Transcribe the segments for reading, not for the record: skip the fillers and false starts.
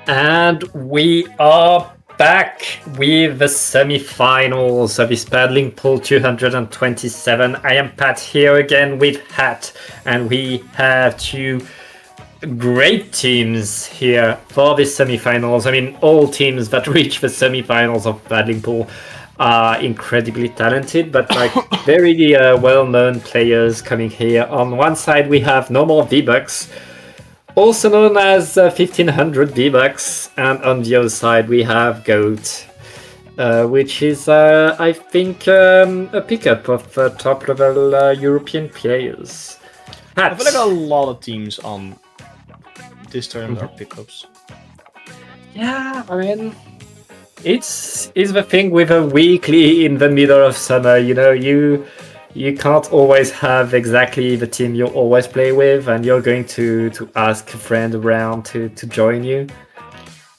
And we are back with the semi-finals of this paddling pool 227. I am Pat here again with Hat, and we have two great teams here for this semi-finals. I mean, all teams that reach the semi-finals of paddling pool are incredibly talented, but like very well-known players coming here. On one side, we have normal vbucks, also known as 1500 vbucks, and on the other side we have Goat, which is, I think, a pickup of top level European players. I feel like a lot of teams on this tournament are pickups. Yeah, I mean, it's the thing with a weekly in the middle of summer. You know, you can't always have exactly the team you always play with, and you're going to ask a friend around to join you.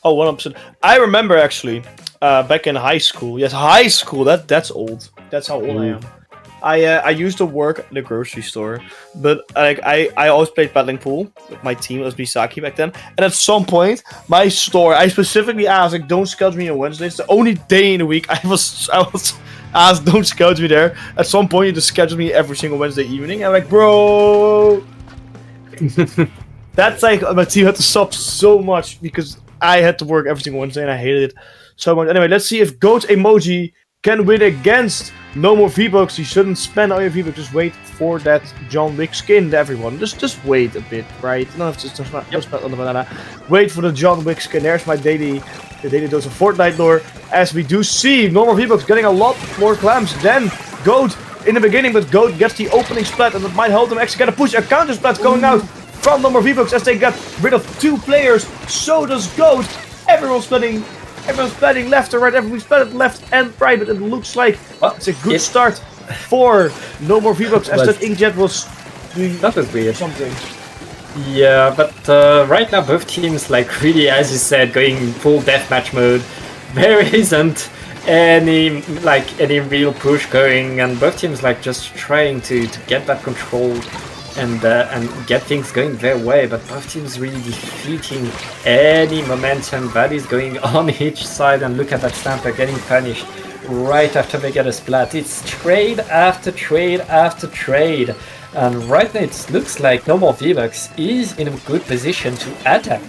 Oh, 100%. I remember actually back in high school. Yes, high school. That's old. That's how old I am. I used to work at the grocery store, but like I always played paddling pool with my team. It was Misaki back then. And at some point, my store, I specifically asked, like, don't schedule me on Wednesday. It's the only day in the week I was asked, don't schedule me there. At some point, you just schedule me every single Wednesday evening. I'm like, bro, that's like my team had to stop so much because I had to work every single Wednesday and I hated it so much. Anyway, let's see if Goat Emoji can win against No More V-Bucks. You shouldn't spend all your V-Bucks. Just wait for that John Wick skin, everyone. Just wait a bit, right? You don't have to just spend on the banana. Wait for the John Wick skin. There's my daily dose of Fortnite lore. As we do see, No More V-Bucks getting a lot more clams than Goat in the beginning, but Goat gets the opening splat, and that might help them actually get a push. A counter splat going out from No More V-Bucks as they get rid of two players. So does Goat. Everyone's splitting left or right. Everyone's splitting left and right, but it looks like it's a good start for No More V-Bucks as that inkjet was doing That was weird. something. Yeah, but right now both teams, like, really, as you said, going full deathmatch mode. There isn't any real push going, and both teams like just trying to get that control and get things going their way, but both teams really defeating any momentum that is going on each side. And look at that Stamper getting punished right after they get a splat. It's trade after trade after trade, and right now it looks like No More V-Bucks is in a good position to attack.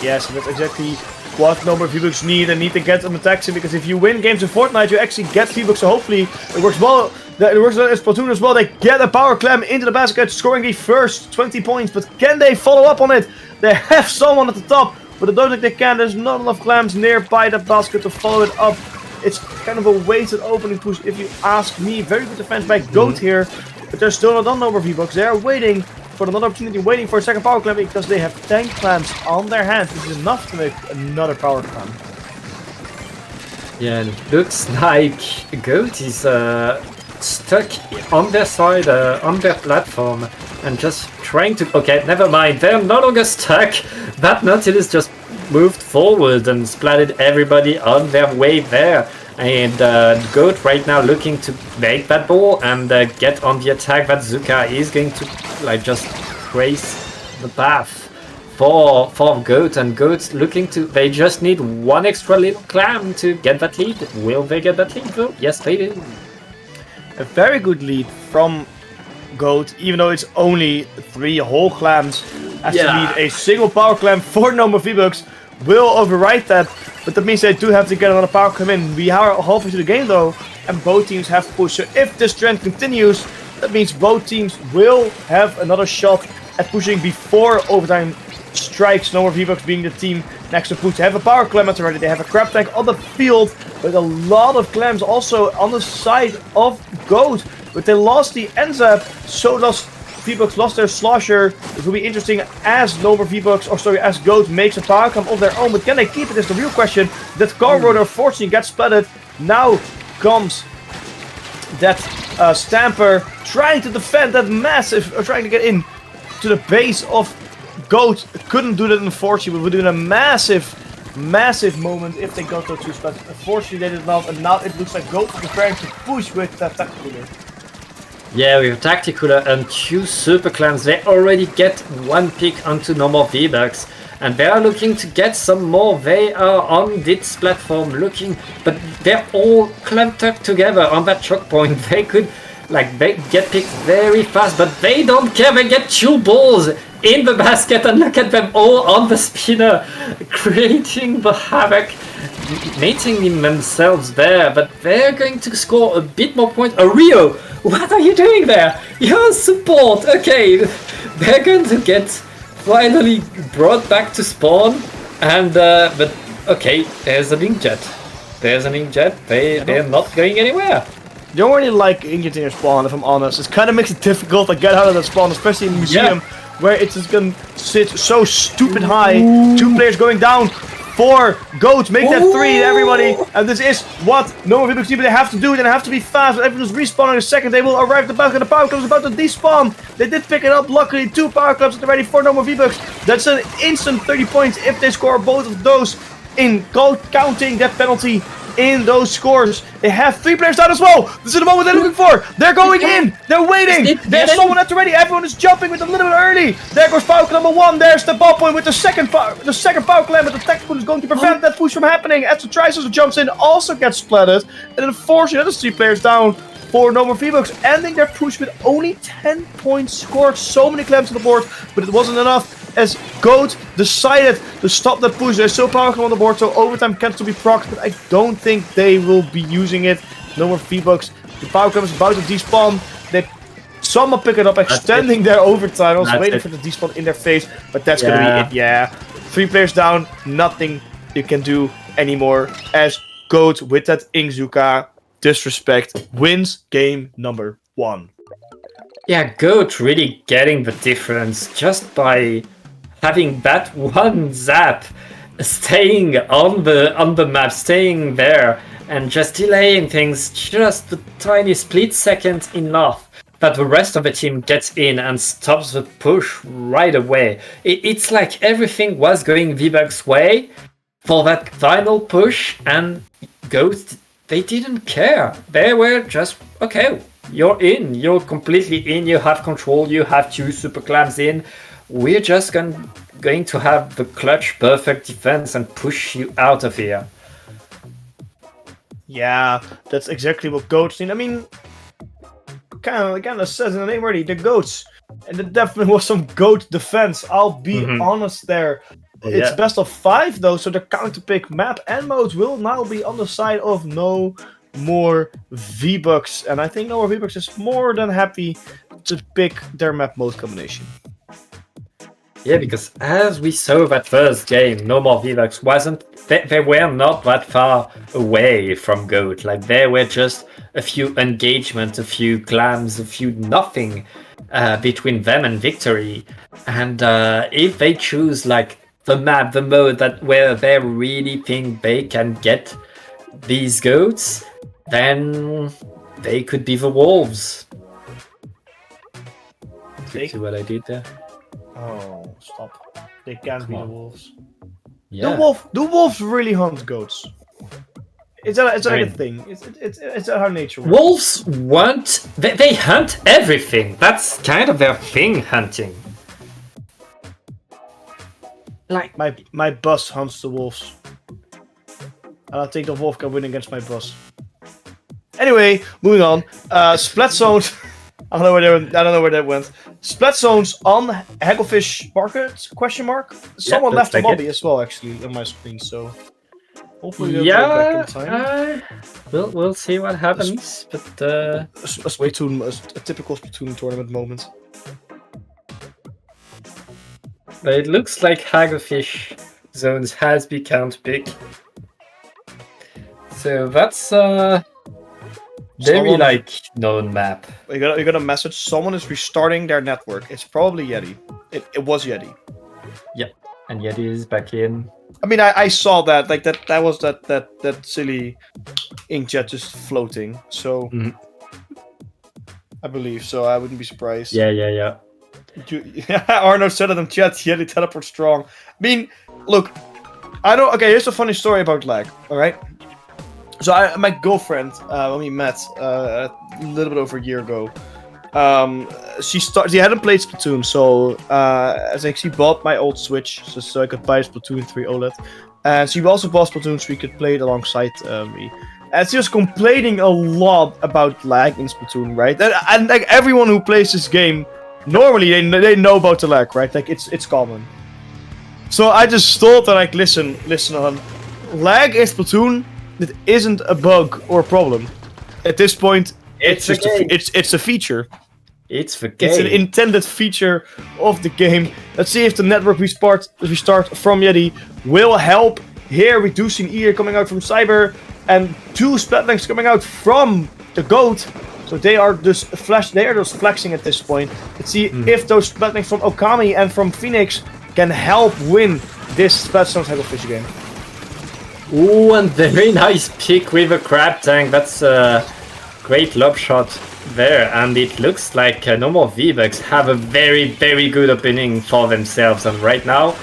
Yes, that's exactly what No More V-Bucks need to get them attacking, because if you win games in Fortnite, you actually get V-Bucks, so hopefully it works well. It works in Splatoon as well. They get a power clam into the basket, scoring the first 20 points, but can they follow up on it? They have someone at the top, but I don't think they can. There's not enough clams nearby the basket to follow it up. It's kind of a wasted opening push, if you ask me. Very good defense by Goat here, but they're still not done. No More V-Bucks. They are waiting for another opportunity, waiting for a second power clam, because they have 10 clams on their hands, which is enough to make another power clam. Yeah, and it looks like Goat is stuck on their side, on their platform, and just trying to... Okay, never mind, they're no longer stuck. That Nautilus just moved forward and splatted everybody on their way there. And Goat right now looking to make that ball and get on the attack that Zuka is going to like just trace the path for Goat, and Goat looking to... They just need one extra little clam to get that lead. Will they get that lead though? Yes, they do. A very good lead from Goat, even though it's only 3 whole clams. As to need a single power clam for No More V-Bucks will override that, but that means they do have to get another power clam in. We are halfway through the game though, and both teams have pushed. So if this trend continues, that means both teams will have another shot at pushing before overtime strikes. No More V-Bucks being the team next to push. They have a power clam already. They have a crab tank on the field with a lot of clams also on the side of Goat. But they lost the Enzap, so does V-Bucks lost their Slosher. It will be interesting as No More V-Bucks, or sorry, as Goat makes a power clam of their own. But can they keep it is the real question. That car rotor unfortunately gets splatted. Now comes that Stamper trying to defend that massive, trying to get in to the base of Goat. Couldn't do that unfortunately, but we're doing a massive moment if they got those 2 splats. Unfortunately they did not, and now it looks like Goat is preparing to push with that tactical. Yeah, with Tacticula and 2 super clams, they already get 1 pick onto no more V-Bucks. And they are looking to get some more. They are on this platform looking, but they're all clumped up together on that choke point. They could, like, they get picked very fast, but they don't care. They get 2 balls in the basket, and look at them all on the spinner, creating the havoc, mating themselves there. But they're going to score a bit more points. Rio, what are you doing there? Your support. Okay, they're going to get finally brought back to spawn, and but okay, there's an inkjet. There's an inkjet. They're not going anywhere. Don't really like inkjet in your spawn, if I'm honest. It kind of makes it difficult to get out of that spawn, especially in the museum, where it's just gonna sit so stupid high. 2 players going down. 4 goats, make that 3, everybody. And this is what no more V-Bucks team they have to do. They have to be fast. Everyone's respawning in a second. They will arrive at the back, and the power club is about to despawn. They did pick it up. Luckily, 2 power clubs are ready for no more V-Bucks. That's an instant 30 points if they score both of those in counting that penalty in those scores. They have 3 players down as well. This is the moment they're looking for. They're going in. They're waiting. There's someone at the ready. Everyone is jumping with a little bit early. There goes power clam number 1. There's the ball point with the second power clam, but the tactical is going to prevent that push from happening. As the Triceratops jumps in, also gets splattered, and then unfortunately, there's 3 players down for no more V-Bucks, ending their push with only 10 points scored. So many clams on the board, but it wasn't enough as Goat decided to stop that push. There's still power clam on the board, so overtime can still be procced, but I don't think they will be using it. No more V-Bucks. The power clam is about to despawn. They somehow pick it up, extending their overtime. I was waiting for the despawn in their face, but that's gonna be it. Yeah, 3 players down, nothing you can do anymore. As Goat with that Inkzuka disrespect wins game number 1. Yeah, Goat really getting the difference just by having that one zap, staying on the map, staying there, and just delaying things just a tiny split second enough that the rest of the team gets in and stops the push right away. It's like everything was going V-Bucks' way for that final push, and Goat, they didn't care. They were just, okay, you're in, you're completely in, you have control, you have 2 super clams in. We're just going to have the clutch perfect defense and push you out of here. Yeah, that's exactly what Goats need. I mean, kind of says in the name already, the Goats. And there definitely was some Goat defense, I'll be honest there. It's best of 5 though, so the counter-pick map and modes will now be on the side of no more V-Bucks. And I think no more V-Bucks is more than happy to pick their map mode combination. Yeah, because as we saw that first game, no more V-Bucks wasn't. They were not that far away from Goat. Like, there were just a few engagements, a few clams, a few nothing between them and victory. And if they choose like the map, the mode that where they really think they can get these Goats, then they could be the Wolves. See what I did there? Oh, stop. They can't be the Wolves. Yeah. The Wolves really hunt Goats. It's like a thing. It's how nature works. Wolves want... They hunt everything. That's kind of their thing, hunting. Like my bus hunts the wolves. And I think the wolf can win against my bus. Anyway, moving on. Splat zones. I don't know where that went. Splat zones on Hagglefish market? Question mark. Someone left the lobby as well, actually, on my screen. So hopefully they'll go back in time. We'll see what happens. But a typical Splatoon tournament moment. But it looks like Hagglefish zones has become big. So that's very like known map. You got a message. Someone is restarting their network. It's probably Yeti. It was Yeti. Yep, and Yeti is back in. I mean, I saw that. Like that was that silly inkjet just floating. So I believe so. I wouldn't be surprised. Yeah. Arno said it in chat. Yeti teleport strong. I mean, look. I don't. Okay, here's a funny story about lag. All right. So my girlfriend, when we met a little bit over a year ago, She hadn't played Splatoon, so as she bought my old Switch so I could buy Splatoon 3 OLED, and she also bought Splatoon so we could play it alongside me. And she was complaining a lot about lag in Splatoon, right? And like everyone who plays this game, normally they know about the lag, right? Like it's common. So I just thought that like listen on lag in Splatoon, it isn't a bug or a problem. At this point, it's just it's a feature. It's the game. It's an intended feature of the game. Let's see if the network restart from Yeti will help. Here, reducing ear coming out from Cyber, and 2 Splatlands coming out from the Goat. So they are just flexing at this point. Let's see if those Splatlands from Okami and from Phoenix can help win this Splatstone's Haggle Fish game. Ooh, and very nice pick with a crab tank. That's a great lob shot there, and it looks like No More vbucks have a very, very good opening for themselves. And right now,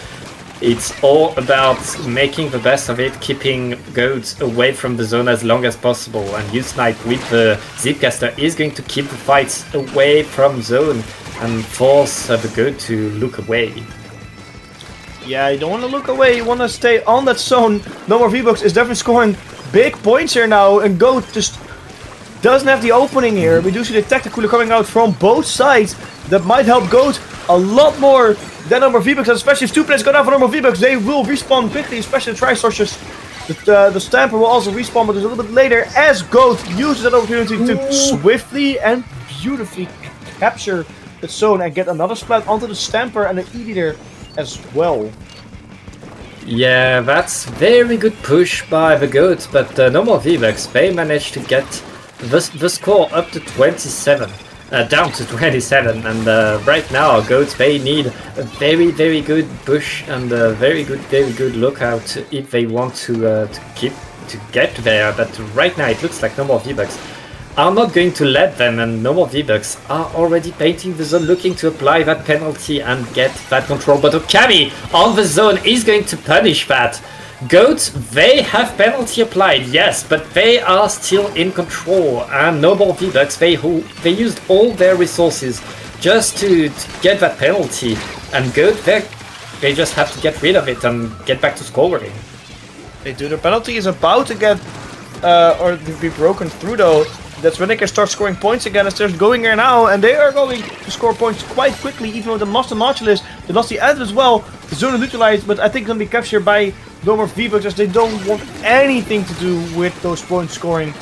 it's all about making the best of it, keeping Goats away from the zone as long as possible. And U-Snipe with the Zipcaster is going to keep the fights away from zone and force the Goat to look away. Yeah, you don't want to look away, you want to stay on that zone. No More vbucks is definitely scoring big points here now, and Goat just doesn't have the opening here. We do see the Tacticooler coming out from both sides. That might help Goat a lot more than No More vbucks, especially if 2 players go down for No More vbucks. They will respawn quickly, especially the Tri-Sorcerers. The Stamper will also respawn, but a little bit later, as Goat uses that opportunity to swiftly and beautifully capture the zone and get another splat onto the Stamper and the Eater as well. Yeah, that's very good push by the Goats, but No More vbucks, they managed to get the score up to 27, down to 27, and right now Goats, they need a very, very good push and a very good lookout if they want to get there. But right now it looks like No More vbucks are not going to let them, and No More vbucks are already painting the zone, looking to apply that penalty and get that control. But Okami on the zone is going to punish that. Goats, they have penalty applied, yes, but they are still in control, and No More vbucks, they used all their resources just to get that penalty, and Goat, they just have to get rid of it and get back to scoring. They do. The penalty is about to get or to be broken through though. That's when they can start scoring points again, as they're going here now, and they are going to score points quite quickly, even though they lost the Modulus, they lost the Adder as well. The zone is neutralized, but I think it's going to be captured by No More vbucks, as they don't want anything to do with those point scoring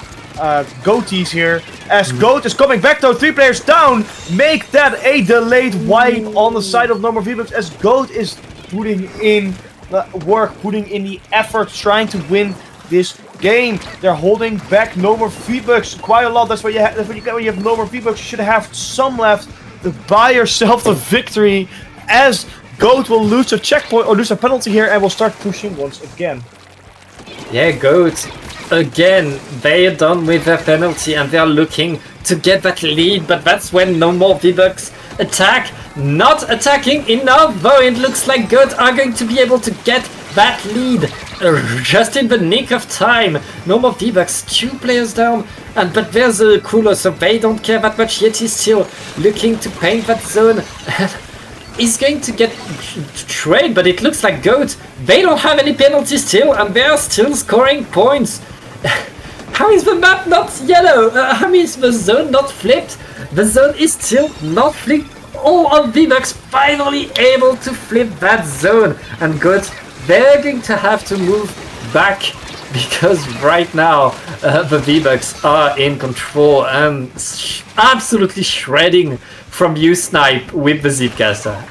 Goaties here. As Goat is coming back though, 3 players down, make that a delayed wipe on the side of No More vbucks, as Goat is putting in the work, putting in the effort, trying to win this game. They're holding back No More vbucks quite a lot. That's what you have. That's what you get when you have No More vbucks. You should have some left to buy yourself the victory, as Goat will lose a checkpoint or lose a penalty here and will start pushing once again. Yeah, Goat again. They are done with their penalty and they are looking to get that lead, but that's when No More vbucks attack. Not attacking enough, though. It looks like Goat are going to be able to get that lead just in the nick of time. No More vbucks, 2 players down, but there's a cooler, so they don't care that much. Yet he's still looking to paint that zone. He's going to get trade, but it looks like Goat, they don't have any penalties still, and they're still scoring points. How is the map not yellow? How is the zone not flipped? The zone is still not flipped. All of vbucks finally able to flip that zone, and Goat, they're going to have to move back, because right now the vbucks are in control and absolutely shredding from U-Snipe with the Zipcaster.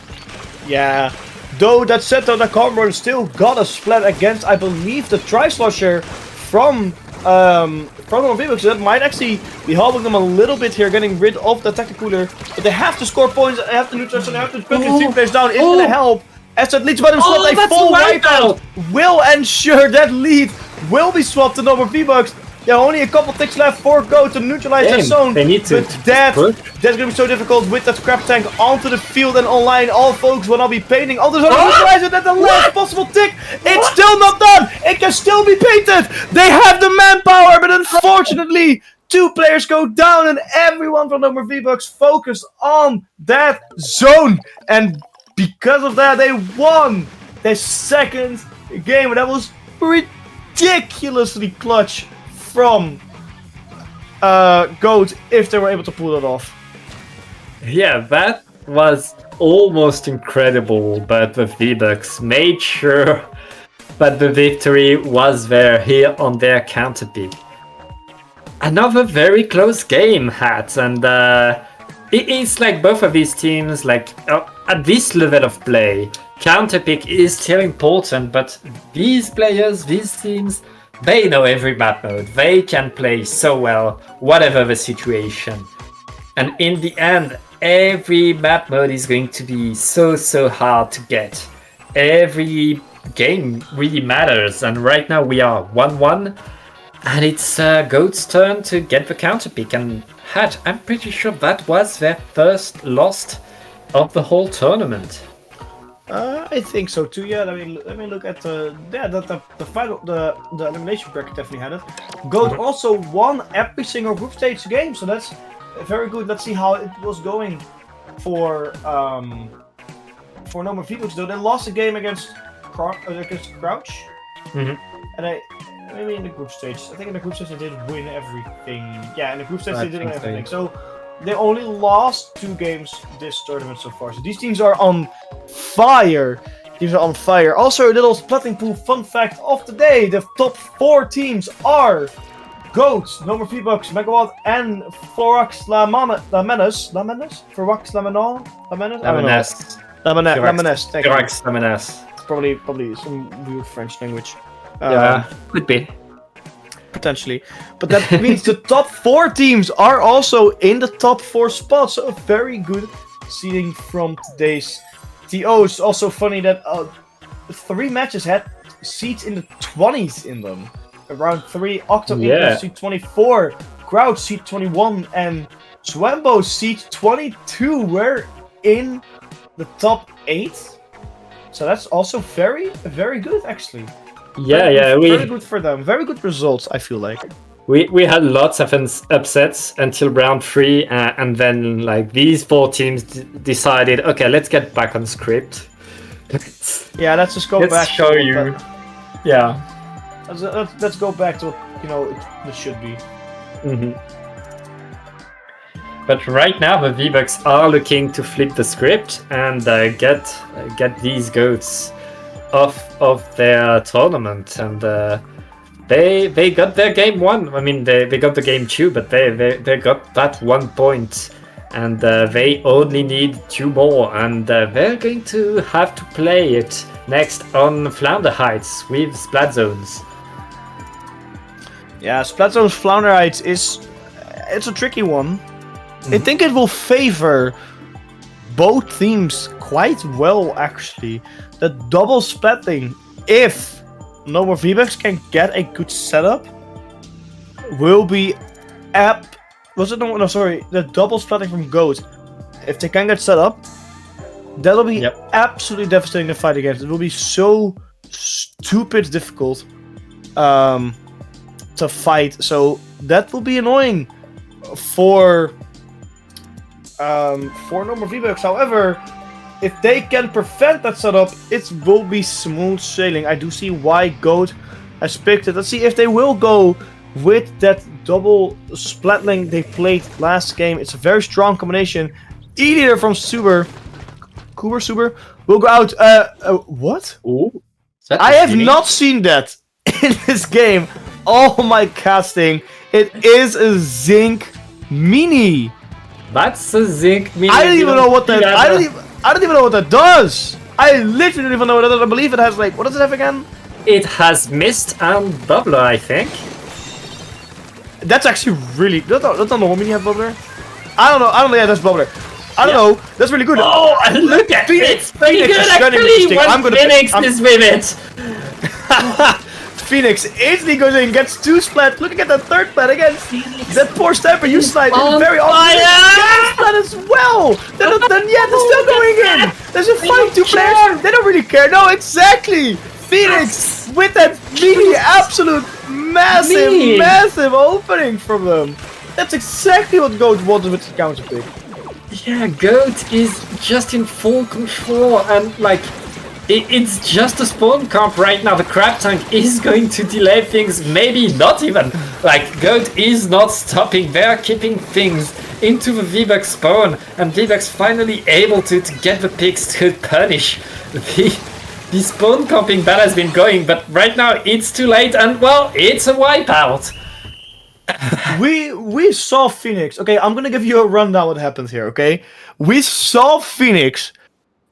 Yeah, though that said though, the Comrade still got a splat against, I believe, the Tri-Slosher from No More vbucks. So that might actually be helping them a little bit here, getting rid of the Tacticooler. But they have to score points, they have to neutralize, they have to put the 3 players down. It's gonna help. As that leads by them swap, a full wipeout will ensure that lead will be swapped to No More vbucks. There are only a couple ticks left for Goat to neutralize that zone. They need to. But that's going to be so difficult with that crab tank onto the field and online. All folks will now be painting. Oh, there's only neutralize it at the last possible tick. It's still not done. It can still be painted. They have the manpower, but unfortunately, 2 players go down, and everyone from Number V-Bucks focused on that zone. And because of that, they won their second game. And that was ridiculously clutch from Goat if they were able to pull that off. Yeah, that was almost incredible, but the V-Bucks made sure that the victory was there here on their counter pick. Another very close game, Hat, and it's like both of these teams, like at this level of play, counter pick is still important, but these players, these teams, they know every map mode. They can play so well, whatever the situation. And in the end, every map mode is going to be so hard to get. Every game really matters, and right now we are 1-1, and it's Goat's turn to get the counter pick. And Hat, I'm pretty sure that was their first loss of the whole tournament. I think so too. Yeah, let me look at the final the elimination bracket definitely had it. Goat also won every single group stage game, so that's very good. Let's see how it was going for Normal V-Bucks though. They lost a game against Crouch, and maybe in the group stage. I think in the group stage they did win everything. Yeah, in the group stage they did win everything. So they only lost 2 games this tournament so far. So these teams are on fire. Also, a little splitting pool fun fact of the day: the top 4 teams are Goat, Number V-Bucks, Megawatt, and Florax Lamenes. Florax Lamenes. Lamenes. Thank you. Florax Lamenes. Probably some weird French language. Yeah, could be. Potentially. But that means the top 4 teams are also in the top 4 spots. So a very good seeding from today's TOs. Also funny that 3 matches had seeds in the 20s in them. Around 3, Octo seed 24, Crouch seed 21, and Swambo seed 22 were in the top 8. So that's also very good actually. Very good for them. Very good results, I feel like. We had lots of upsets until round 3, and then like these 4 teams decided, okay, let's get back on script. Let's just go back. Let's show you. Yeah. Let's go back to what it should be. But right now the V-Bucks are looking to flip the script and get these Goats off of their tournament, and they got their game 1. I mean, they got the game 2, but they got that 1 point, and they only need 2 more, and they're going to have to play it next on Flounder Heights with Splat Zones. Yeah, Splat Zones Flounder Heights it's a tricky one. I think it will favor both teams quite well actually. The double splatting, if No More V-Bucks can get a good setup, will be the double splatting from Goat. If they can get set up, that'll be absolutely devastating to fight against. It will be so stupid difficult to fight. So that will be annoying for No More V-Bucks. However, if they can prevent that setup, it will be smooth sailing. I do see why Goat has picked it. Let's see if they will go with that double splatling they played last game. It's a very strong combination. E-leader from Suber will go out. What? Ooh, I have not seen that in this game. Oh my casting! It is a Zinc Mini. That's a Zinc Mini. I don't even know what that. I don't even know what that does. I literally don't even know what that does. I believe it has like, what does it have again? It has Mist and Bubbler, I think. That's actually really. Does not normal Mini have Bubbler? I don't know. Yeah, that's Bubbler. I don't know. That's really good. Oh, look at Phoenix. It's pretty good actually. Phoenix is with it. Phoenix instantly goes in, gets 2 splat. Looking at that 3rd splat again. That poor Stamper, you slide very often. Splat as well. Then they're still going in. There's a fight, 2 players. They don't really care. No, exactly. Phoenix with that mini absolute massive opening from them. That's exactly what Goat wanted with the counter pick. Yeah, Goat is just in full control, and like, it's just a spawn comp right now. The crab tank is going to delay things, maybe not even. Like, Goat is not stopping. They're keeping things into the vbucks spawn, and vbucks finally able to get the picks to punish the spawn comping that has been going, but right now it's too late, and well, it's a wipeout. We saw Phoenix. Okay, I'm gonna give you a rundown what happened here, okay? We saw Phoenix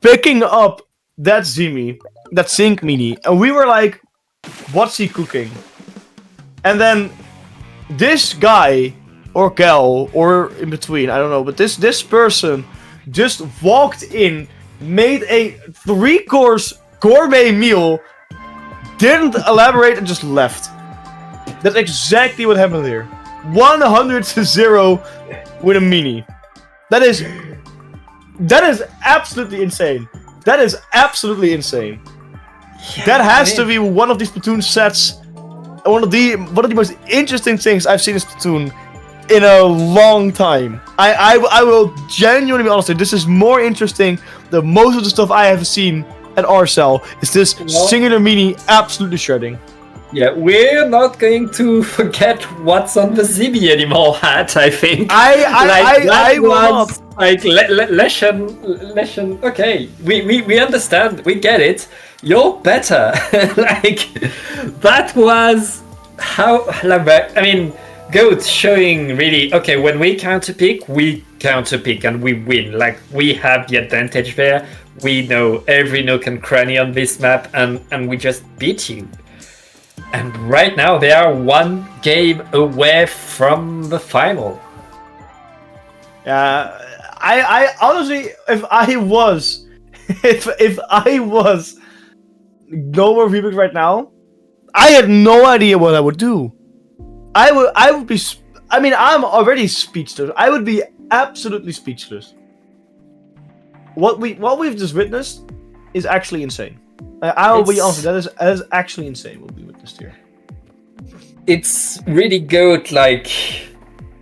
picking up that Zinc Mini, and we were like, what's he cooking? And then this guy, or gal, or in between, I don't know, but this person just walked in, made a 3-course gourmet meal, didn't elaborate, and just left. That's exactly what happened here. 100-0 with a mini. That is absolutely insane. That is absolutely insane. Yeah, that has to be one of these Splatoon sets. One of the most interesting things I've seen in Splatoon in a long time. I will genuinely be honest with you, this is more interesting than most of the stuff I have seen at RSL. Is this singular mini absolutely shredding. Yeah, we're not going to forget what's on the Zibi anymore hat, I think. I will not. Like, Leshen, okay, we understand, we get it. You're better. Like, that was how, I mean, Goat showing really, okay, when we counterpick, and we win. Like, we have the advantage there. We know every nook and cranny on this map, and we just beat you. And right now they are one game away from the final. I honestly, if I was no more vbucks right now, I had no idea what I would do. I would be. I mean, I'm already speechless. I would be absolutely speechless. What we've just witnessed is actually insane. I'll be honest. That is actually insane what we witnessed here. It's really good, like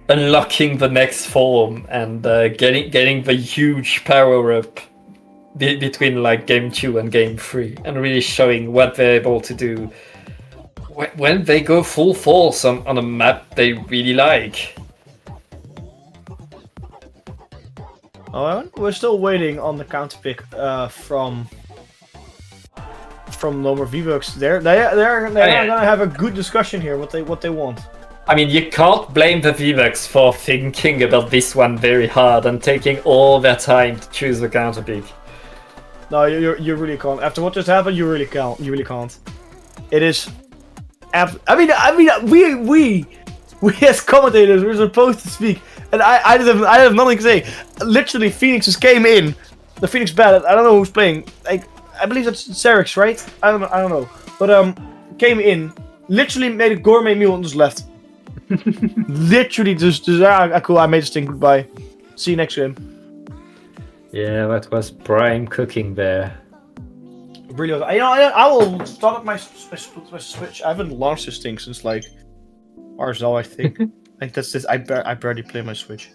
unlocking the next form and getting the huge power up between like game 2 and game 3, and really showing what they're able to do when they go full force on a map they really like. Oh, we're still waiting on the counter pick from No More vbucks. They're gonna have a good discussion here. What they want. I mean, you can't blame the vbucks for thinking about this one very hard and taking all their time to choose the counter pick. No, you really can't. After what just happened, you really can't. You really can't. It is. I mean, we as commentators we're supposed to speak, and I have nothing to say. Literally, Phoenix just came in. The Phoenix battle. I don't know who's playing. Like, I believe that's Serix, right? I don't know. But came in, literally made a gourmet meal and just left. Literally just cool. I made this thing. Goodbye. See you next game. Yeah, that was prime cooking there. Really, I will start up my Switch. I haven't launched this thing since like RSL, I think. Like that's this. I barely play my Switch.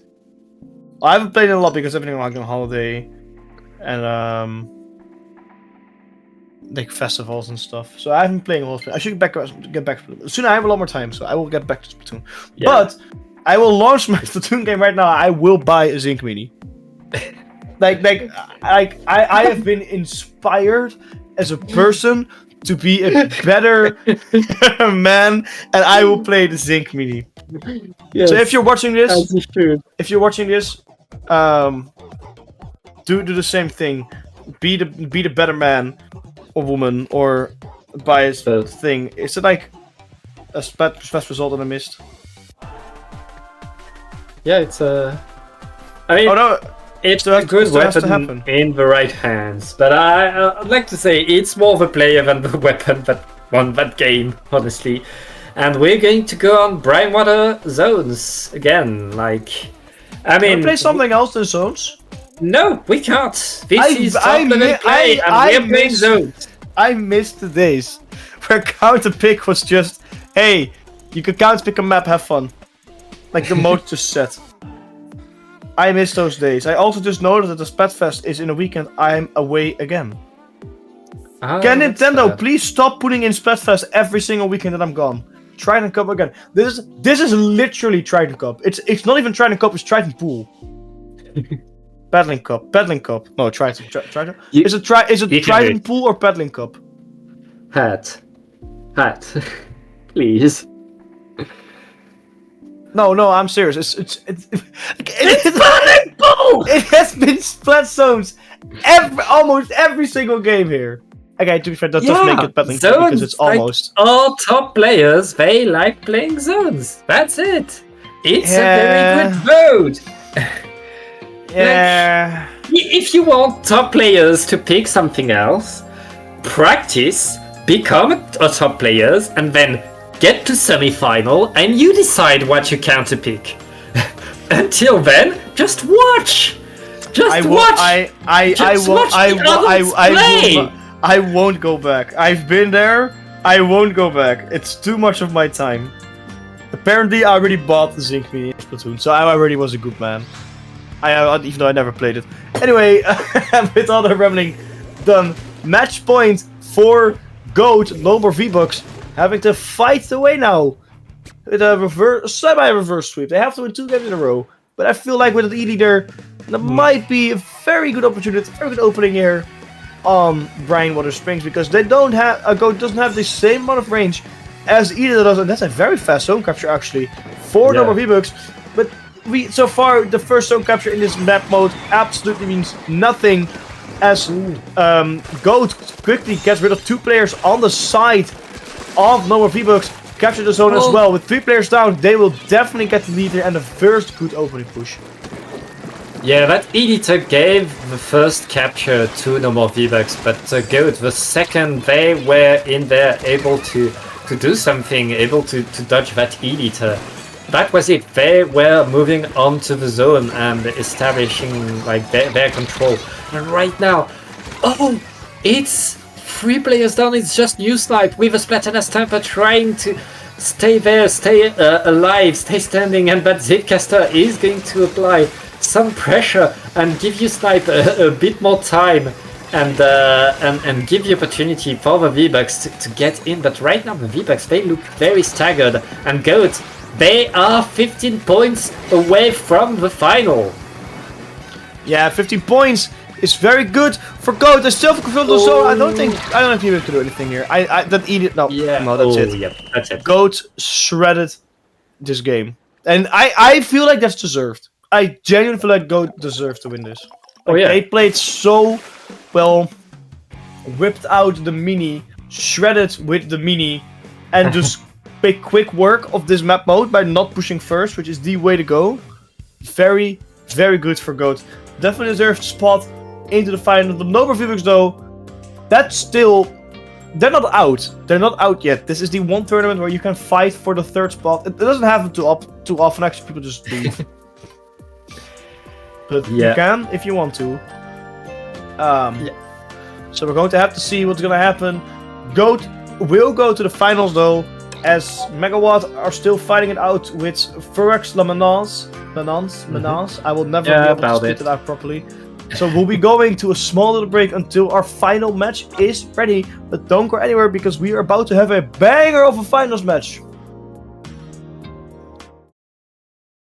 I haven't played it a lot because I've been like on holiday, and like festivals and stuff. So I haven't played a lot. I should get back. Soon I have a lot more time, so I will get back to Splatoon. Yeah. But I will launch my Splatoon game right now. I will buy a Zinc Mini. like I have been inspired as a person to be a better man, and I will play the Zinc Mini. Yes, so if you're watching this, do the same thing. Be the better man or woman, or buy a thing. Is it like a best result that I missed? Yeah, it's a. I mean, it's a good weapon in the right hands, but I'd like to say it's more the player than the weapon that won that game, honestly. And we're going to go on Brinewater zones again. Like, I mean, can we play something else than zones? No, we can't. This is top level play, and we're playing zones. I missed the days where counter pick was just, hey, you could counter pick a map, have fun. Like the mode just set. I miss those days. I also just noticed that the Spatfest is in a weekend. I'm away again. Can Nintendo please stop putting in Spatfest every single weekend that I'm gone? Trident Cup again. This is literally Trident Cup. It's not even Trident Cup. It's Trident Pool. Paddling Cup. No, Trident. Is it Trident Pool or Paddling Cup? Hat. Please. No, I'm serious. It's Paddling Pool! It has been splat zones almost every single game here. Okay, to be fair, that does make it Paddling Cup because it's almost. Like all top players, they like playing zones. That's it. It's a very good mode. Yeah. Like, if you want top players to pick something else, practice, become a top players, and then get to semi-final, and you decide what you counter pick. Until then, just watch. I won't go back. I've been there. I won't go back. It's too much of my time. Apparently, I already bought the Zinc Mini in Splatoon, so I already was a good man. Even though I never played it. Anyway, with all the rambling done, match point for GOAT, no more V-Bucks, having to fight the way now. With a semi-reverse sweep. They have to win 2 games in a row. But I feel like with an E-leader, there might be a very good opportunity, a very good opening here on Brinewater Springs, because they don't have GOAT doesn't have the same amount of range as either does, and that's a very fast zone capture actually for number V-Bucks. But so far the first zone capture in this map mode absolutely means nothing, as GOAT quickly gets rid of 2 players on the side of number V-Bucks, capture the zone as well. With 3 players down, they will definitely get the lead here and a first good opening push. Yeah, that editor gave the first capture to no more V-Bucks, but GOAT, the second they were in there able to do something, able to dodge that editor. That was it. They were moving on to the zone and establishing like their control. And right now, it's 3 players down. It's just New Snipe with a Splatinus Tamper trying to stay there, stay alive, stay standing, and that Zipcaster is going to apply some pressure and give you Snipe a bit more time and give the opportunity for the V-Bucks to get in. But right now the V-Bucks, they look very staggered, and GOAT, they are 15 points away from the final. Yeah, 15 points is very good for GOAT. They still have control of the zone. I don't think V-Bucks can do anything here. That's it. Yeah, that's it. GOAT shredded this game, and I feel like that's deserved. I genuinely feel like GOAT deserves to win this. They played so well, whipped out the mini, shredded with the mini, and just make quick work of this map mode by not pushing first, which is the way to go. Very, very good for GOAT. Definitely deserved spot into the final. The Nobel V-Bucks though, that's still... They're not out. They're not out yet. This is the one tournament where you can fight for the 3rd spot. It doesn't happen too often, actually. People just leave. But you can if you want to. So we're going to have to see what's going to happen. GOAT will go to the finals though, as Megawatt are still fighting it out with Furex Menace. I will never be able to speak it out properly. So we'll be going to a small little break until our final match is ready. But don't go anywhere, because we are about to have a banger of a finals match.